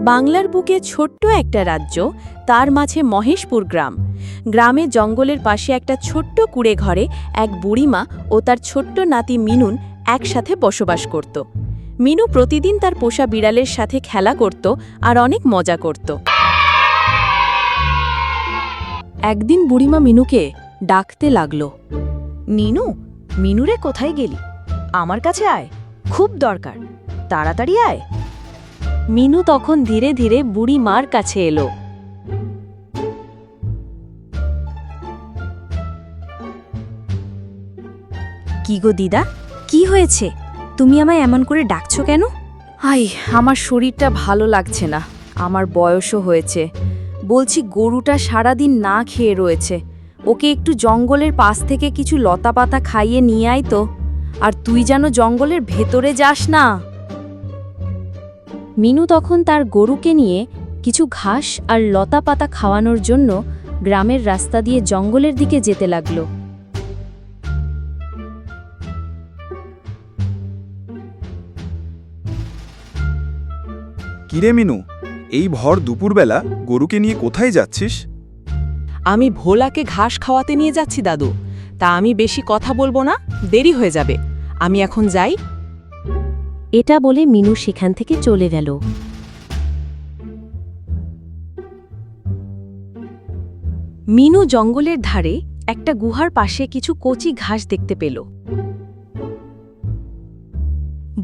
বাংলার বুকে ছোট্ট একটা রাজ্য, তার মাঝে মহেশপুর গ্রাম। গ্রামে জঙ্গলের পাশে একটা ছোট্ট কুড়ে ঘরে এক বুড়িমা ও তার ছোট্ট নাতি মিনুন একসাথে বসবাস করত। মিনু প্রতিদিন তার পোষা বিড়ালের সাথে খেলা করত আর অনেক মজা করত। একদিন বুড়িমা মিনুকে ডাকতে লাগল। নিনু, মিনুরে কোথায় গেলি? আমার কাছে আয়, খুব দরকার, তাড়াতাড়ি আয়। মিনু তখন ধীরে ধীরে বুড়ি মার কাছে এলো। কি গো দিদা, কি হয়েছে? তুমি আমায় এমন করে ডাকছো কেন? আমার শরীরটা ভালো লাগছে না, আমার বয়সও হয়েছে। বলছি, গরুটা সারাদিন না খেয়ে রয়েছে, ওকে একটু জঙ্গলের পাশ থেকে কিছু লতাপাতা খাইয়ে নিয়ে আয় তো। আর তুই যেন জঙ্গলের ভেতরে যাস না। মিনু তখন তার গরুকে নিয়ে কিছু ঘাস আর লতাপাতা খাওয়ানোর জন্য গ্রামের রাস্তা দিয়ে জঙ্গলের দিকে যেতে লাগল। কিরে মিনু, এই ভর দুপুরবেলা গরুকে নিয়ে কোথায় যাচ্ছিস? আমি ভোলাকে ঘাস খাওয়াতে নিয়ে যাচ্ছি দাদু। তা আমি বেশি কথা বলবো না, দেরি হয়ে যাবে। আমি এখন যাই। এটা বলে মিনু সেখান থেকে চলে গেল। মিনু জঙ্গলের ধারে একটা গুহার পাশে কিছু কচি ঘাস দেখতে পেল।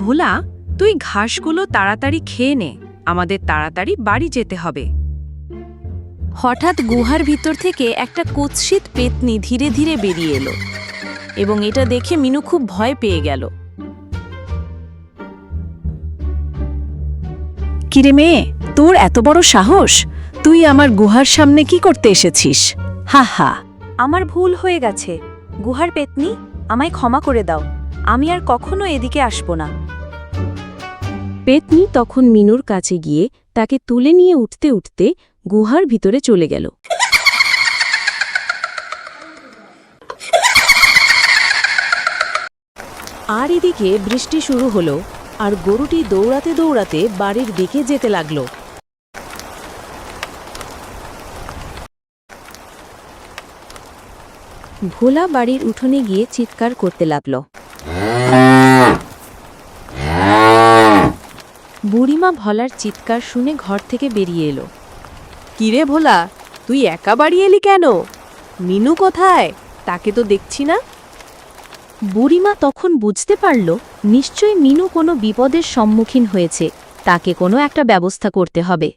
ভোলা, তুই ঘাসগুলো তাড়াতাড়ি খেয়ে নে, আমাদের তাড়াতাড়ি বাড়ি যেতে হবে। হঠাৎ গুহার ভিতর থেকে একটা কুৎসিত পেতনি ধীরে ধীরে বেরিয়ে এলো এবং এটা দেখে মিনু খুব ভয় পেয়ে গেল। কিরে মেয়ে, তোর এত বড় সাহস! তুই আমার গুহার সামনে কি করতে এসেছিস? হা হা। আমার ভুল হয়ে গেছে গুহার পেতনি, আমায় ক্ষমা করে দাও। আমি আর কখনো এদিকে আসব না। পেতনি তখন মিনুর কাছে গিয়ে তাকে তুলে নিয়ে উঠতে উঠতে গুহার ভিতরে চলে গেল। আর এদিকে বৃষ্টি শুরু হলো আর গরুটি দৌড়াতে দৌড়াতে বাড়ির দিকে যেতে লাগল। ভোলা বাড়ির উঠোনে গিয়ে চিৎকার করতে লাগল। বুড়িমা ভোলার চিৎকার শুনে ঘর থেকে বেরিয়ে এলো। কিরে ভোলা, তুই একা বাড়ি এলি কেন? মিনু কোথায়? তাকে তো দেখছি না। বুড়িমা তখন বুঝতে পারল নিশ্চয়ই মিনু কোনো বিপদের সম্মুখীন হয়েছে, তাকে কোনো একটা ব্যবস্থা করতে হবে।